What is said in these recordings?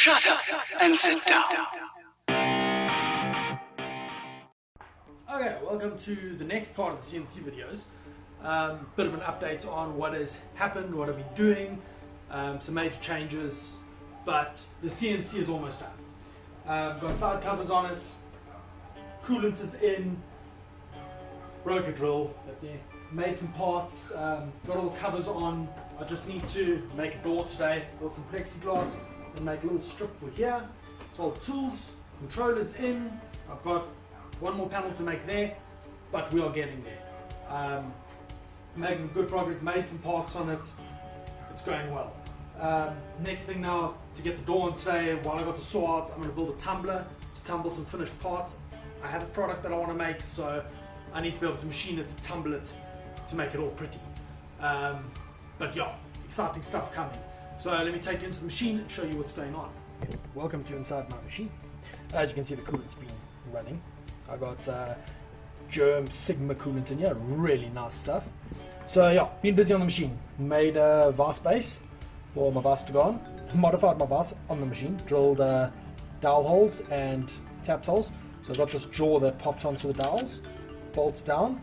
Shut up and sit down. Okay, welcome to the next part of the CNC videos. Bit of an update on what has happened, what I've been doing, some major changes, but the CNC is almost done. Got side covers on it, coolant is in, broke a drill, but yeah, made some parts, got all the covers on. I just need to make a door today, got some plexiglass and make a little strip for here. So all the tools, controllers in, I've got one more panel to make there, but we are getting there. Making some good progress, made some parts on it, it's going well. Next thing now, to get the door on today, while I got the saw out, I'm going to build a tumbler to tumble some finished parts. I have a product that I want to make, so I need to be able to machine it, to tumble it, to make it all pretty. But yeah, exciting stuff coming. So let me take you into the machine and show you what's going on. Welcome to inside my machine. As you can see, the coolant's been running. I got Germ Sigma coolant in here, really nice stuff. So yeah, been busy on the machine. Made a vise base for my vise to go on. Modified my vise on the machine. Drilled dowel holes and tapped holes. So I've got this jaw that pops onto the dowels, bolts down,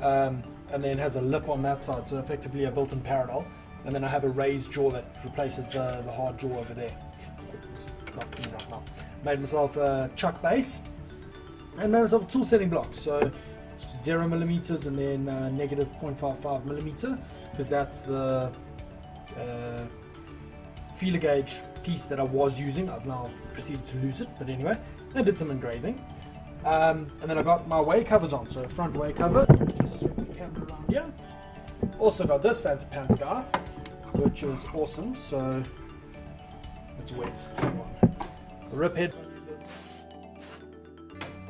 and then has a lip on that side, so effectively a built-in parallel. And then I have a raised jaw that replaces the hard jaw over there. It's not clean right now. Made myself a chuck base and made myself a tool setting block. So it's 0mm and then negative 0.55mm, because that's the feeler gauge piece that I was using. I've now proceeded to lose it, but anyway, I did some engraving. And then I got my way covers on, so front way cover, just swing the camera around here. Also got this fancy pants guy, which is awesome, so it's wet. The rip head.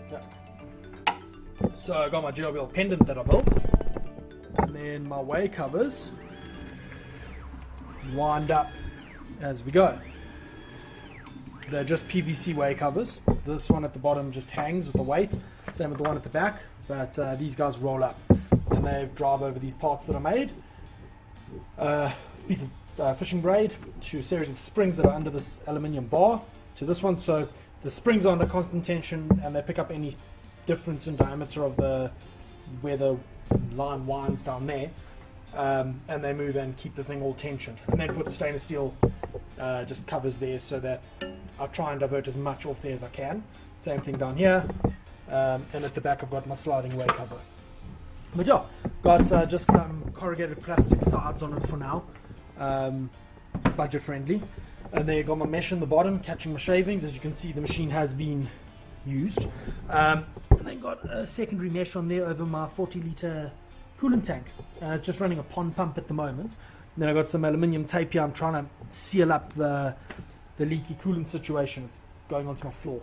Okay. So I got my grbl pendant that I built, and then my way covers wind up as we go. They're just PVC way covers. This one at the bottom just hangs with the weight, same with the one at the back, but these guys roll up and they drive over these parts that I made. Piece of fishing braid to a series of springs that are under this aluminium bar to this one, so the springs are under constant tension and they pick up any difference in diameter of where the line winds down there, and they move and keep the thing all tensioned. And then put stainless steel just covers there, so that I try and divert as much off there as I can. Same thing down here, and at the back I've got my sliding way cover. But yeah, got just some corrugated plastic sides on it for now, budget friendly. And then got my mesh in the bottom catching my shavings. As you can see, the machine has been used. And then got a secondary mesh on there over my 40-litre coolant tank. It's just running a pond pump at the moment. And then I got some aluminium tape here. I'm trying to seal up the leaky coolant situation. It's going onto my floor.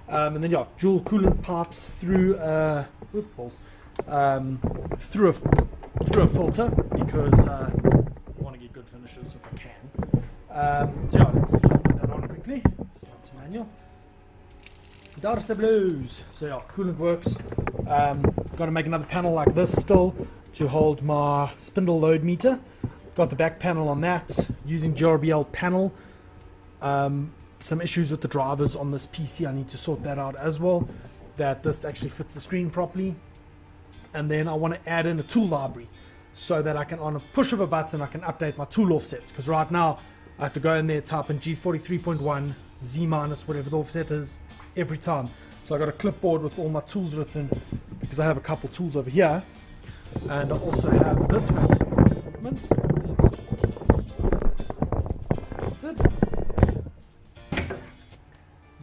And then yeah, dual coolant pipes through through a filter, because I want to get good finishes if I can. So yeah, let's just put that on quickly. Start to manual. Darse Blues. So yeah, coolant works. Got to make another panel like this still to hold my spindle load meter. Got the back panel on that using grbl panel. Some issues with the drivers on this PC. I need to sort that out as well, that this actually fits the screen properly. And then I want to add in a tool library so that I can, on a push of a button, I can update my tool offsets, because right now I have to go in there, type in G43.1 Z minus whatever the offset is every time. So I got a clipboard with all my tools written, because I have a couple tools over here, and I also have this fancy equipment. Let's just get this seated.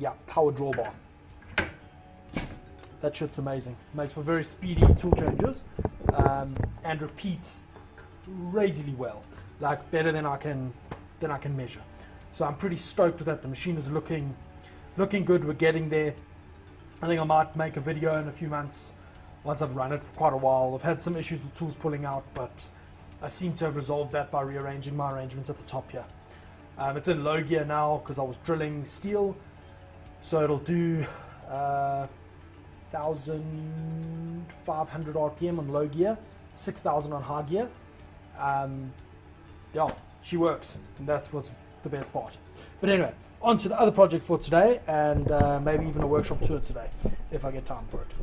Yeah, power drawbar. That shit's amazing. Makes for very speedy tool changes, and repeats crazily well, like better than I can measure. So I'm pretty stoked with that. The machine is looking good. We're getting there. I think I might make a video in a few months once I've run it for quite a while. I've had some issues with tools pulling out, but I seem to have resolved that by rearranging my arrangements at the top here. It's in low gear now because I was drilling steel, so it'll do 1,500 RPM on low gear, 6,000 on high gear. Yeah, she works, and that's what's the best part. But anyway, on to the other project for today, and maybe even a workshop tour today if I get time for it.